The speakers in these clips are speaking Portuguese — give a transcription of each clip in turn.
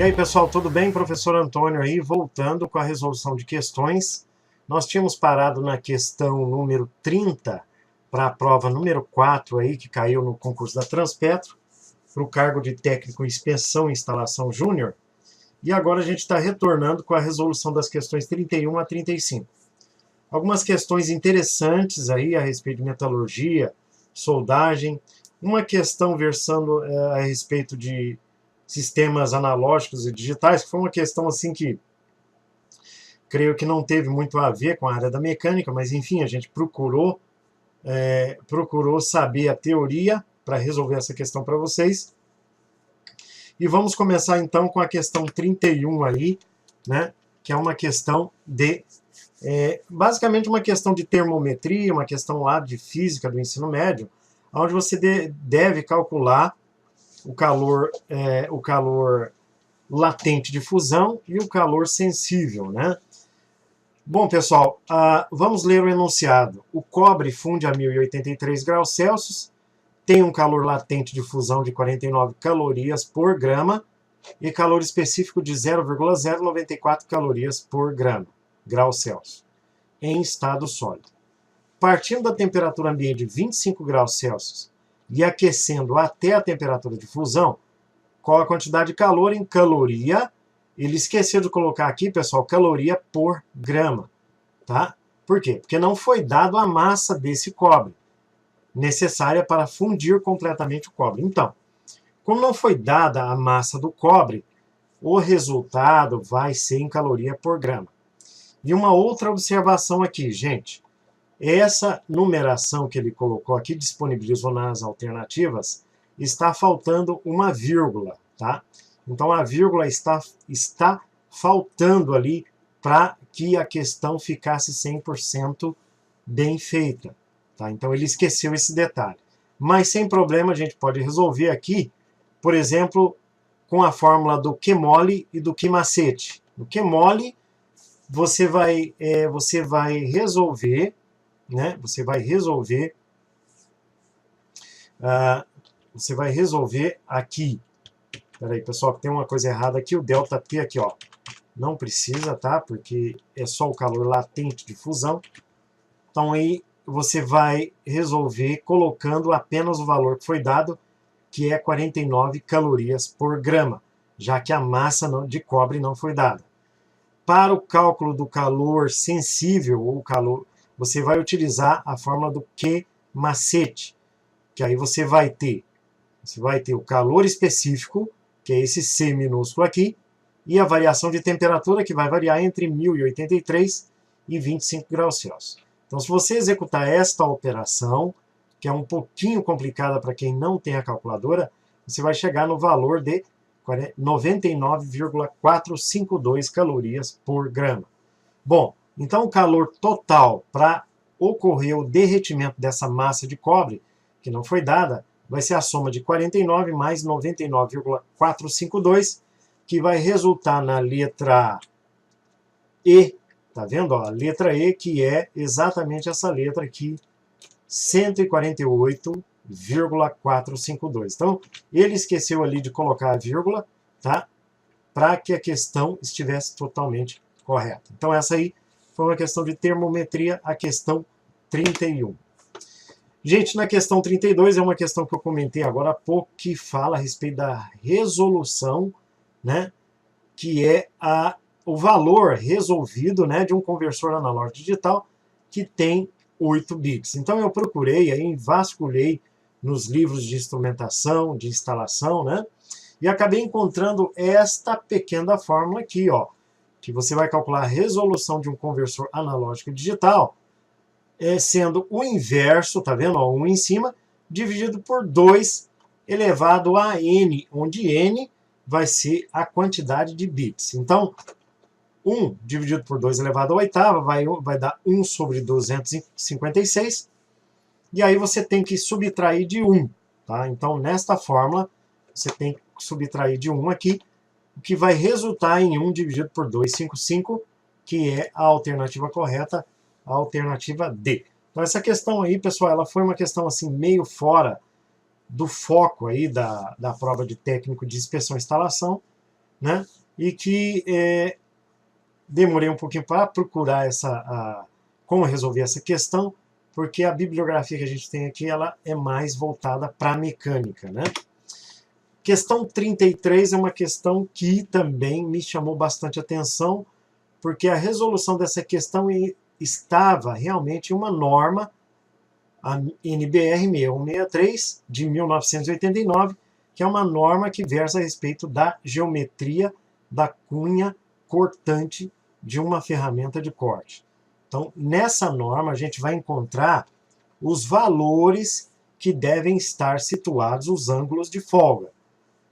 E aí, pessoal, tudo bem? Professor Antônio aí, voltando com a resolução de questões. Nós tínhamos parado na questão número 30 para a prova número 4 aí, que caiu no concurso da Transpetro, para o cargo de técnico em inspeção e instalação júnior. E agora a gente está retornando com a resolução das questões 31 a 35. Algumas questões interessantes aí a respeito de metalurgia, soldagem, uma questão versando a respeito de sistemas analógicos e digitais, que foi uma questão assim que creio que não teve muito a ver com a área da mecânica, mas enfim, a gente procurou saber a teoria para resolver essa questão para vocês. E vamos começar então com a questão 31 aí, né, que é uma questão de basicamente uma questão de termometria, uma questão lá de física do ensino médio, onde você deve calcular o calor latente de fusão e o calor sensível, né? Bom, pessoal, vamos ler o enunciado. O cobre funde a 1083 graus Celsius, tem um calor latente de fusão de 49 calorias por grama e calor específico de 0,094 calorias por grau Celsius, em estado sólido. Partindo da temperatura ambiente de 25 graus Celsius e aquecendo até a temperatura de fusão, qual a quantidade de calor em caloria? Ele esqueceu de colocar aqui, pessoal, caloria por grama, tá? Por quê? Porque não foi dado a massa desse cobre, necessária para fundir completamente o cobre. Então, como não foi dada a massa do cobre, o resultado vai ser em caloria por grama. E uma outra observação aqui, gente. Essa numeração que ele colocou aqui, disponibilizou nas alternativas, está faltando uma vírgula, tá? Então a vírgula está faltando ali para que a questão ficasse 100% bem feita, tá? Então ele esqueceu esse detalhe. Mas sem problema a gente pode resolver aqui, por exemplo, com a fórmula do Q-mole e do Q-macete. No Q-mole você vai resolver, né? Você vai resolver aqui. Espera aí, pessoal, que tem uma coisa errada aqui. O ΔT aqui, ó, não precisa, tá? Porque é só o calor latente de fusão. Então aí você vai resolver colocando apenas o valor que foi dado, que é 49 calorias por grama, já que a massa de cobre não foi dada. Para o cálculo do calor sensível, ou calor, você vai utilizar a fórmula do Q-macete, que aí você vai ter o calor específico, que é esse C minúsculo aqui, e a variação de temperatura, que vai variar entre 1083 e 25 graus Celsius. Então, se você executar esta operação, que é um pouquinho complicada para quem não tem a calculadora, você vai chegar no valor de 99,452 calorias por grama. Bom, então o calor total para ocorrer o derretimento dessa massa de cobre, que não foi dada, vai ser a soma de 49 mais 99,452, que vai resultar na letra E. Tá vendo? Ó, a letra E, que é exatamente essa letra aqui, 148,452. Então, ele esqueceu ali de colocar a vírgula, tá? Para que a questão estivesse totalmente correta. Então, essa aí foi uma questão de termometria, a questão 31. Gente, na questão 32 é uma questão que eu comentei agora há pouco, que fala a respeito da resolução, né? Que é o valor resolvido, né, de um conversor analógico digital que tem 8 bits. Então eu procurei, aí vasculhei nos livros de instrumentação, de instalação, né? E acabei encontrando esta pequena fórmula aqui, ó, que você vai calcular a resolução de um conversor analógico digital, sendo o inverso, tá vendo? Ó, 1 em cima, dividido por 2 elevado a n, onde n vai ser a quantidade de bits. Então, 1 dividido por 2 elevado à oitava vai dar 1 sobre 256, e aí você tem que subtrair de 1. Tá? Então, nesta fórmula, você tem que subtrair de 1 aqui, o que vai resultar em 1 dividido por 255, que é a alternativa correta, a alternativa D. Então, essa questão aí, pessoal, ela foi uma questão assim meio fora do foco aí da prova de técnico de inspeção e instalação, né? E que demorei um pouquinho para procurar como resolver essa questão, porque a bibliografia que a gente tem aqui ela é mais voltada para a mecânica, né? Questão 33 é uma questão que também me chamou bastante atenção, porque a resolução dessa questão estava realmente em uma norma, a NBR 6163, de 1989, que é uma norma que versa a respeito da geometria da cunha cortante de uma ferramenta de corte. Então, nessa norma, a gente vai encontrar os valores que devem estar situados os ângulos de folga.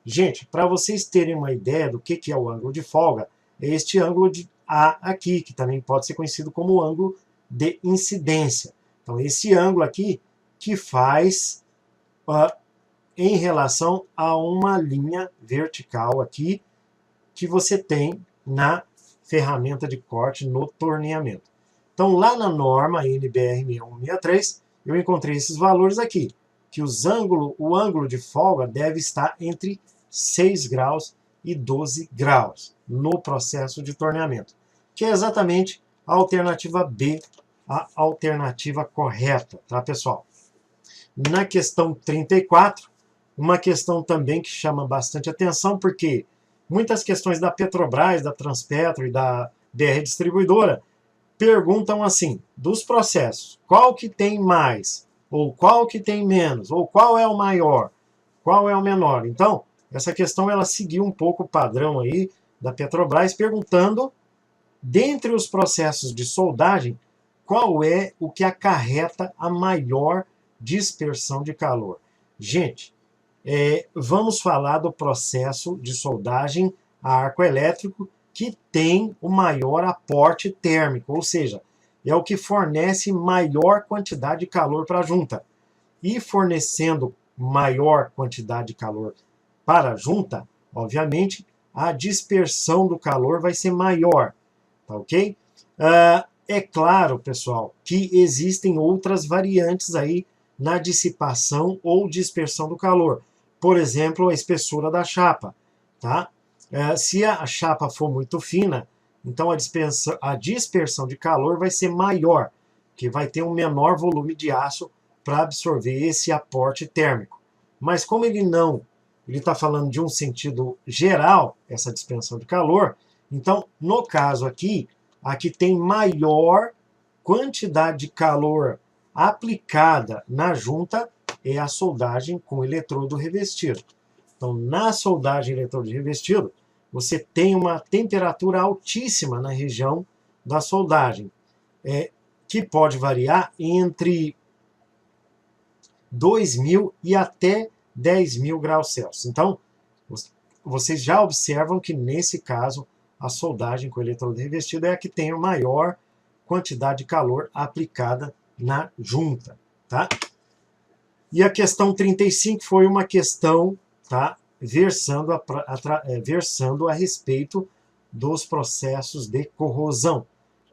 Gente, para vocês terem uma ideia do que é o ângulo de folga, é este ângulo de A aqui, que também pode ser conhecido como ângulo de incidência. Então, esse ângulo aqui que faz em relação a uma linha vertical aqui que você tem na ferramenta de corte no torneamento. Então, lá na norma NBR 6163, eu encontrei esses valores aqui, que o ângulo de folga deve estar entre 6 graus e 12 graus no processo de torneamento, que é exatamente a alternativa B, a alternativa correta, tá, pessoal? Na questão 34, uma questão também que chama bastante atenção, porque muitas questões da Petrobras, da Transpetro e da BR Distribuidora perguntam assim, dos processos, qual que tem mais, ou qual que tem menos, ou qual é o maior, qual é o menor. Então, essa questão ela seguiu um pouco o padrão aí da Petrobras, perguntando, dentre os processos de soldagem, qual é o que acarreta a maior dispersão de calor. Gente, vamos falar do processo de soldagem a arco elétrico, que tem o maior aporte térmico, ou seja, é o que fornece maior quantidade de calor para a junta. E fornecendo maior quantidade de calor para a junta, obviamente, a dispersão do calor vai ser maior, tá ok? É claro, pessoal, que existem outras variantes aí na dissipação ou dispersão do calor. Por exemplo, a espessura da chapa, tá? Se a chapa for muito fina, então a dispersão de calor vai ser maior, que vai ter um menor volume de aço para absorver esse aporte térmico. Mas como ele está falando de um sentido geral, essa dispersão de calor, então, no caso aqui tem maior quantidade de calor aplicada na junta é a soldagem com eletrodo revestido. Então, na soldagem eletrodo revestido, você tem uma temperatura altíssima na região da soldagem, que pode variar entre 2.000 e até 10.000 graus Celsius. Então, vocês já observam que, nesse caso, a soldagem com eletrodo revestido é a que tem a maior quantidade de calor aplicada na junta, tá? E a questão 35 foi uma questão, tá, versando a respeito dos processos de corrosão.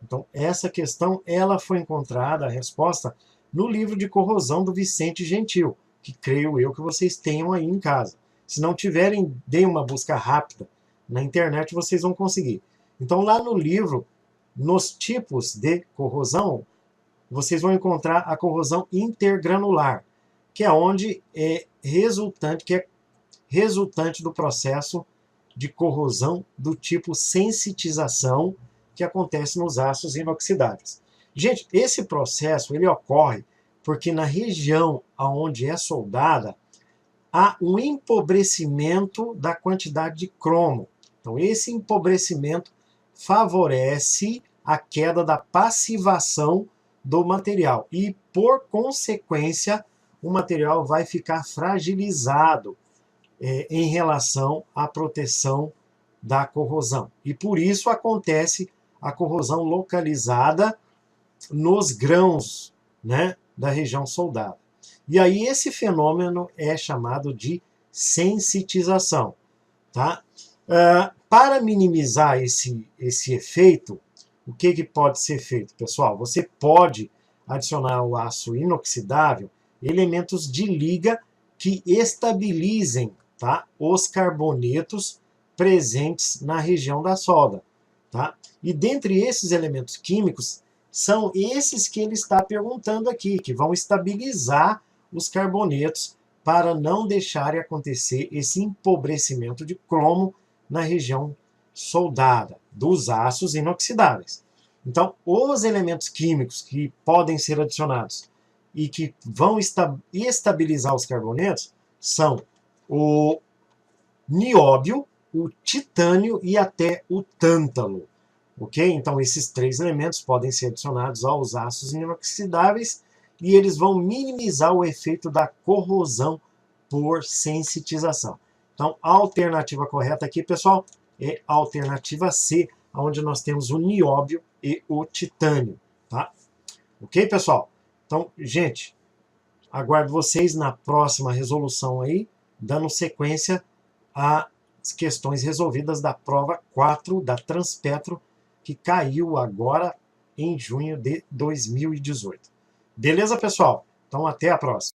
Então, essa questão ela foi encontrada, a resposta, no livro de corrosão do Vicente Gentil, que creio eu que vocês tenham aí em casa. Se não tiverem, deem uma busca rápida na internet, vocês vão conseguir. Então, lá no livro, nos tipos de corrosão, vocês vão encontrar a corrosão intergranular, que é onde resultante do processo de corrosão do tipo sensitização, que acontece nos aços inoxidáveis. Gente, esse processo ele ocorre porque na região onde é soldada há um empobrecimento da quantidade de cromo. Então, esse empobrecimento favorece a queda da passivação do material e, por consequência, o material vai ficar fragilizado em relação à proteção da corrosão. E por isso acontece a corrosão localizada nos grãos, né, da região soldada. E aí esse fenômeno é chamado de sensitização. Tá? Para minimizar esse efeito, o que pode ser feito, pessoal? Você pode adicionar ao aço inoxidável elementos de liga que estabilizem, tá, os carbonetos presentes na região da solda. Tá? E dentre esses elementos químicos, são esses que ele está perguntando aqui, que vão estabilizar os carbonetos para não deixarem acontecer esse empobrecimento de cromo na região soldada, dos aços inoxidáveis. Então, os elementos químicos que podem ser adicionados e que vão estabilizar os carbonetos são o nióbio, o titânio e até o tântalo. Ok? Então, esses 3 elementos podem ser adicionados aos aços inoxidáveis e eles vão minimizar o efeito da corrosão por sensitização. Então, a alternativa correta aqui, pessoal, é a alternativa C, onde nós temos o nióbio e o titânio. Tá? Ok, pessoal? Então, gente, aguardo vocês na próxima resolução aí, dando sequência às questões resolvidas da prova 4 da Transpetro, que caiu agora em junho de 2018. Beleza, pessoal? Então, até a próxima.